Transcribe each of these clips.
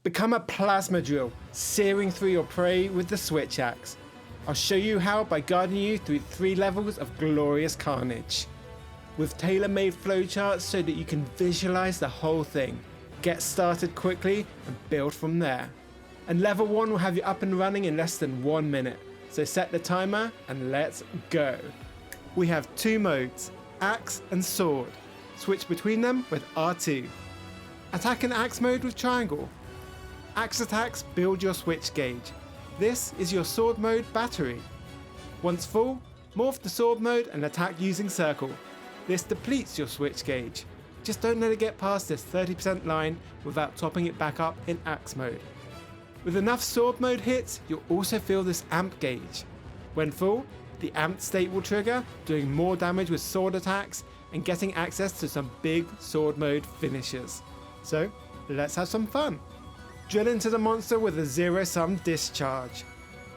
Become a plasma drill, searing through your prey with the switch axe. I'll show you how by guiding you through 3 levels of glorious carnage. With tailor-made flowcharts so that you can visualize the whole thing. Get started quickly and build from there. And level 1 will have you up and running in less than 1 minute. So set the timer and let's go. We have 2 modes, axe and sword. Switch between them with R2. Attack in axe mode with triangle. Axe attacks build your switch gauge. This is your sword mode battery. Once full, morph to sword mode and attack using circle. This depletes your switch gauge. Just don't let it get past this 30% line without topping it back up in axe mode. With enough sword mode hits, you'll also feel this amp gauge. When full, the amped state will trigger, doing more damage with sword attacks and getting access to some big sword mode finishes. So, let's have some fun. Drill into the monster with a zero-sum discharge.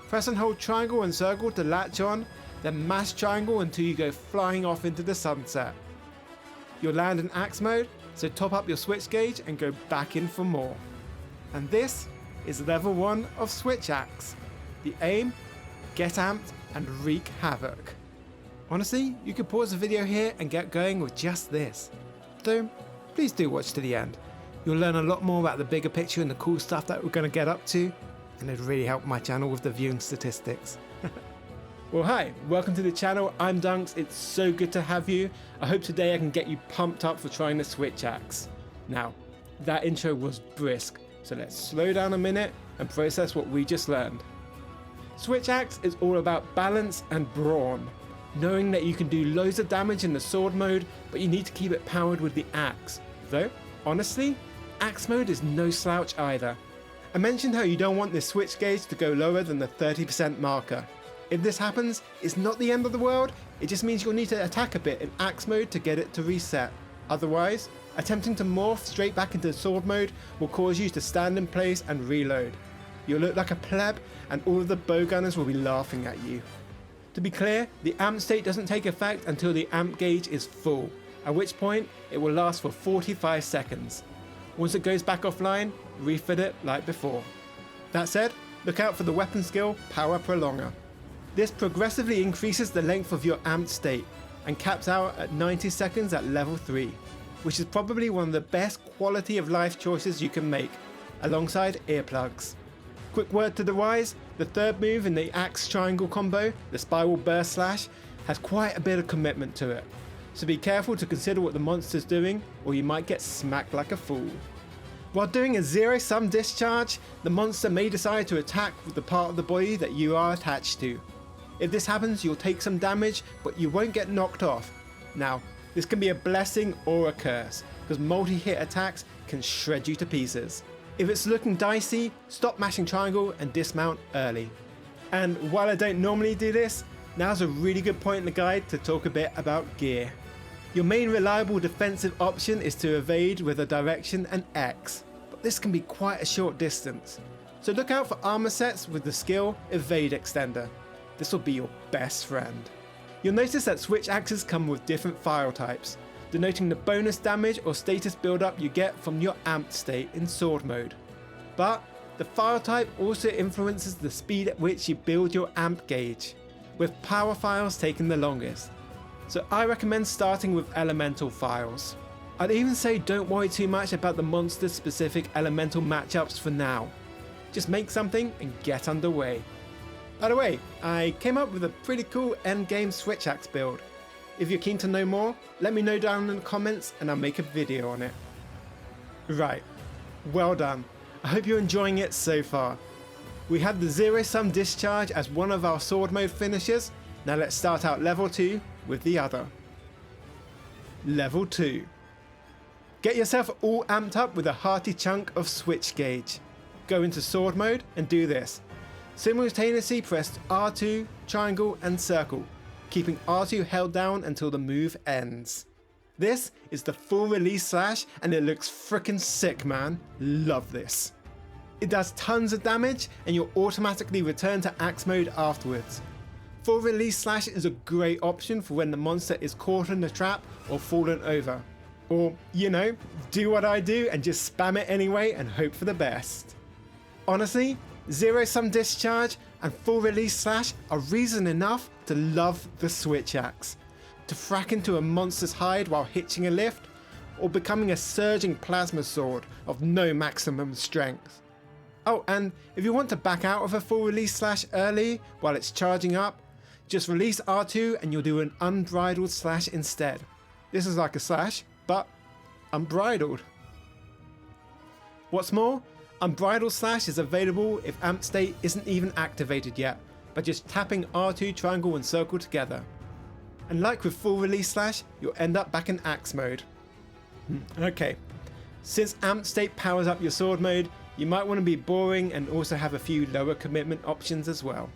Press and hold triangle and circle to latch on, then mash triangle until you go flying off into the sunset. You'll land in axe mode, so top up your switch gauge and go back in for more. And this is level 1 of switch axe. The aim, get amped and wreak havoc. Honestly, you could pause the video here and get going with just this. Though, please do watch to the end. You'll learn a lot more about the bigger picture and the cool stuff that we're going to get up to, and it'd really help my channel with the viewing statistics. Well, hi, welcome to the channel. I'm Dunks. It's so good to have you. I hope today I can get you pumped up for trying the switch axe. Now, that intro was brisk, so let's slow down a minute and process what we just learned. Switch axe is all about balance and brawn. Knowing that you can do loads of damage in the sword mode, but you need to keep it powered with the axe. Though, honestly, axe mode is no slouch either. I mentioned how you don't want this switch gauge to go lower than the 30% marker. If this happens, it's not the end of the world, it just means you'll need to attack a bit in axe mode to get it to reset. Otherwise, attempting to morph straight back into sword mode will cause you to stand in place and reload. You'll look like a pleb and all of the bowgunners will be laughing at you. To be clear, the amp state doesn't take effect until the amp gauge is full, at which point it will last for 45 seconds. Once it goes back offline, refit it like before. That said, look out for the weapon skill Power Prolonger. This progressively increases the length of your amped state and caps out at 90 seconds at level 3, which is probably one of the best quality of life choices you can make, alongside earplugs. Quick word to the wise, the third move in the axe triangle combo, the spiral burst slash, has quite a bit of commitment to it, so be careful to consider what the monster's doing or you might get smacked like a fool. While doing a zero-sum discharge, the monster may decide to attack with the part of the body that you are attached to. If this happens, you'll take some damage, but you won't get knocked off. Now, this can be a blessing or a curse, because multi-hit attacks can shred you to pieces. If it's looking dicey, stop mashing triangle and dismount early. And while I don't normally do this, now's a really good point in the guide to talk a bit about gear. Your main reliable defensive option is to evade with a direction and X, but this can be quite a short distance. So look out for armor sets with the skill Evade Extender. This will be your best friend. You'll notice that switch axes come with different file types, denoting the bonus damage or status buildup you get from your amped state in sword mode. But the file type also influences the speed at which you build your amp gauge, with power files taking the longest. So I recommend starting with elemental files. I'd even say don't worry too much about the monster's specific elemental matchups for now. Just make something and get underway. By the way, I came up with a pretty cool endgame switch axe build. If you're keen to know more, let me know down in the comments and I'll make a video on it. Right, well done. I hope you're enjoying it so far. We had the zero-sum discharge as one of our sword mode finishes. Now let's start out level 2 with the other. Level 2. Get yourself all amped up with a hearty chunk of switch gauge. Go into sword mode and do this. Simultaneously press R2, triangle and circle, keeping R2 held down until the move ends. This is the full release slash and it looks frickin' sick, man. Love this. It does tons of damage and you'll automatically return to axe mode afterwards. Full release slash is a great option for when the monster is caught in the trap or fallen over. Or, you know, do what I do and just spam it anyway and hope for the best. Honestly, zero sum discharge and full release slash are reason enough to love the switch axe. To frack into a monster's hide while hitching a lift, or becoming a surging plasma sword of no maximum strength. Oh, and if you want to back out of a full release slash early while it's charging up, just release R2 and you'll do an unbridled slash instead. This is like a slash, but unbridled. What's more, unbridled slash is available if amp state isn't even activated yet, by just tapping R2, triangle and circle together. And like with full release slash, you'll end up back in axe mode. Okay, since amp state powers up your sword mode, you might want to be boring and also have a few lower commitment options as well.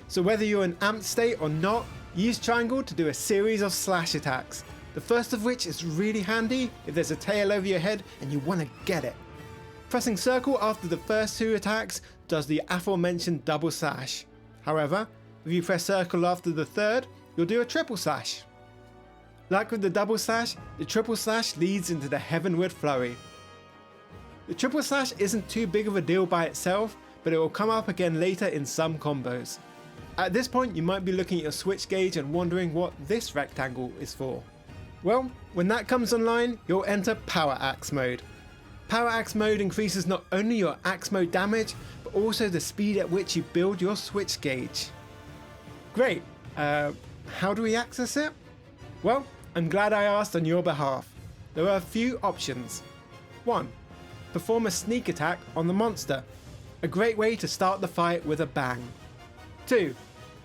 So whether you're in amp state or not, use triangle to do a series of slash attacks. The first of which is really handy if there's a tail over your head and you want to get it. Pressing circle after the first two attacks does the aforementioned double slash. However, if you press circle after the third, you'll do a triple slash. Like with the double slash, the triple slash leads into the heavenward flurry. The triple slash isn't too big of a deal by itself, but it will come up again later in some combos. At this point you might be looking at your switch gauge and wondering what this rectangle is for. Well, when that comes online, you'll enter Power Axe mode. Power Axe mode increases not only your axe mode damage, but also the speed at which you build your switch gauge. Great, how do we access it? Well, I'm glad I asked on your behalf. There are a few options. 1. Perform a sneak attack on the monster. A great way to start the fight with a bang. 2.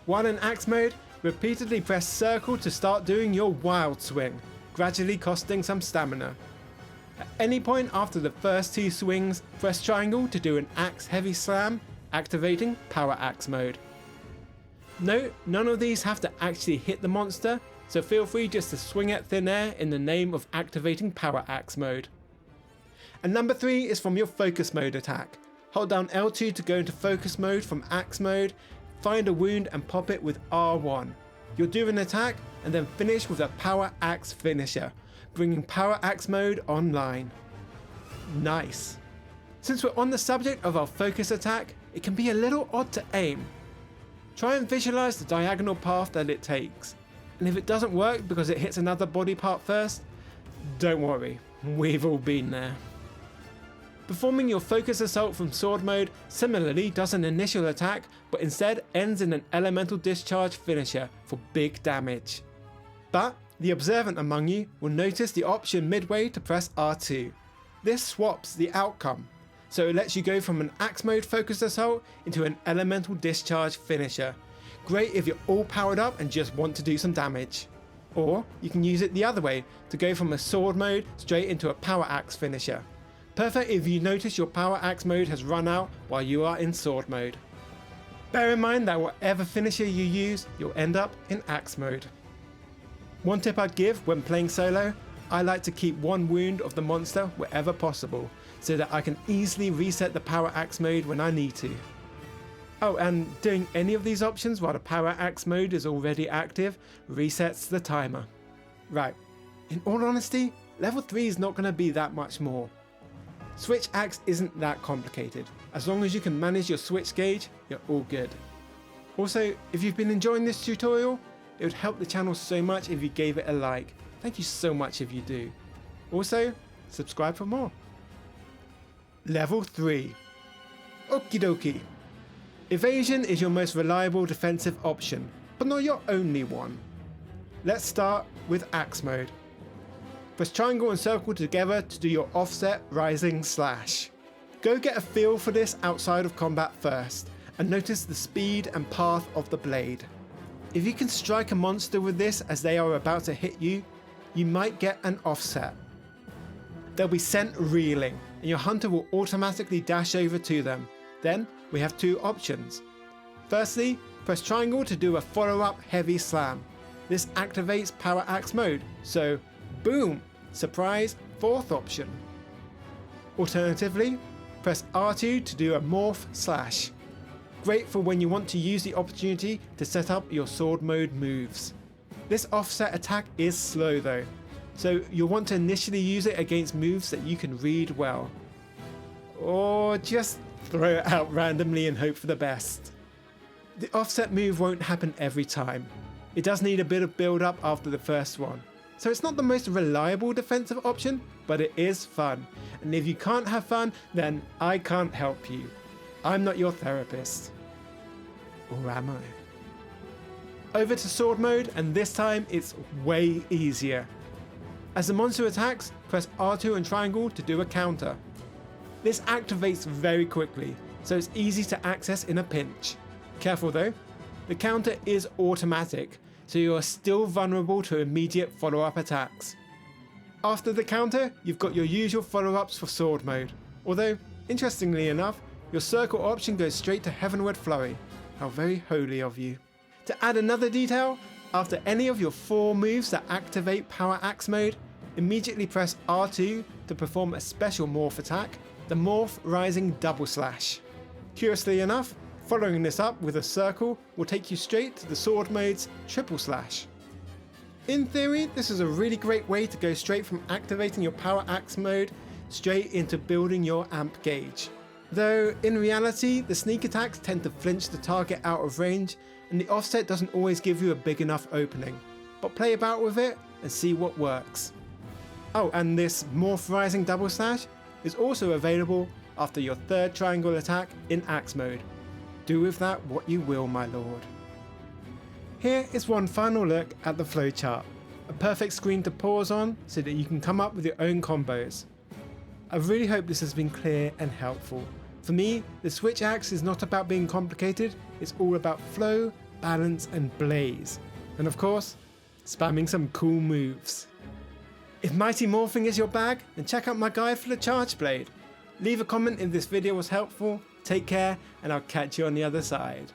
While in axe mode, repeatedly press circle to start doing your wild swing, gradually costing some stamina. At any point after the first 2 swings, press triangle to do an axe heavy slam, activating Power Axe mode. Note, none of these have to actually hit the monster, so feel free just to swing at thin air in the name of activating Power Axe mode. And number 3 is from your focus mode attack. Hold down L2 to go into focus mode from axe mode, find a wound and pop it with R1. You'll do an attack and then finish with a Power Axe finisher, bringing Power Axe mode online. Nice. Since we're on the subject of our focus attack, it can be a little odd to aim. Try and visualize the diagonal path that it takes. And if it doesn't work because it hits another body part first, don't worry, we've all been there. Performing your focus assault from sword mode similarly does an initial attack, but instead ends in an elemental discharge finisher for big damage. But the observant among you will notice the option midway to press R2. This swaps the outcome, so it lets you go from an axe mode focus assault into an elemental discharge finisher. Great if you're all powered up and just want to do some damage. Or you can use it the other way, to go from a sword mode straight into a power axe finisher. Perfect if you notice your power axe mode has run out while you are in sword mode. Bear in mind that whatever finisher you use, you'll end up in axe mode. One tip I'd give when playing solo, I like to keep one wound of the monster wherever possible, so that I can easily reset the power axe mode when I need to. Oh, and doing any of these options while the Power Axe mode is already active resets the timer. Right, in all honesty, level 3 is not going to be that much more. Switch axe isn't that complicated. As long as you can manage your switch gauge, you're all good. Also, if you've been enjoying this tutorial, it would help the channel so much if you gave it a like. Thank you so much if you do. Also, subscribe for more. Level 3. Okie dokie. Evasion is your most reliable defensive option, but not your only one. Let's start with axe mode. Press triangle and circle together to do your offset rising slash. Go get a feel for this outside of combat first, and notice the speed and path of the blade. If you can strike a monster with this as they are about to hit you, you might get an offset. They'll be sent reeling, and your hunter will automatically dash over to them. Then we have 2 options. Firstly, press triangle to do a follow-up heavy slam. This activates Power Axe mode, so boom, surprise, 4th option. Alternatively, press R2 to do a morph slash. Great for when you want to use the opportunity to set up your sword mode moves. This offset attack is slow though, so you'll want to initially use it against moves that you can read well. Or just throw it out randomly and hope for the best. The offset move won't happen every time. It does need a bit of build up after the first one. So it's not the most reliable defensive option, but it is fun. And if you can't have fun, then I can't help you. I'm not your therapist. Or am I? Over to sword mode, and this time it's way easier. As the monster attacks, press R2 and triangle to do a counter. This activates very quickly, so it's easy to access in a pinch. Careful though, the counter is automatic, so you are still vulnerable to immediate follow-up attacks. After the counter, you've got your usual follow-ups for sword mode, although, interestingly enough, your circle option goes straight to Heavenward Flurry. How very holy of you. To add another detail, after any of your 4 moves that activate Power Axe mode, immediately press R2 to perform a special morph attack, the Morph Rising Double Slash. Curiously enough, following this up with a circle will take you straight to the sword mode's Triple Slash. In theory, this is a really great way to go straight from activating your Power Axe mode straight into building your amp gauge. Though in reality, the sneak attacks tend to flinch the target out of range, and the offset doesn't always give you a big enough opening. But play about with it and see what works. Oh, and this Morph Rising Double Slash is also available after your 3rd triangle attack in Axe mode. Do with that what you will, my lord. Here is one final look at the flowchart. A perfect screen to pause on so that you can come up with your own combos. I really hope this has been clear and helpful. For me, the switch axe is not about being complicated, it's all about flow, balance and blaze. And of course, spamming some cool moves. If Mighty Morphing is your bag, then check out my guide for the Charge Blade. Leave a comment if this video was helpful, take care, and I'll catch you on the other side.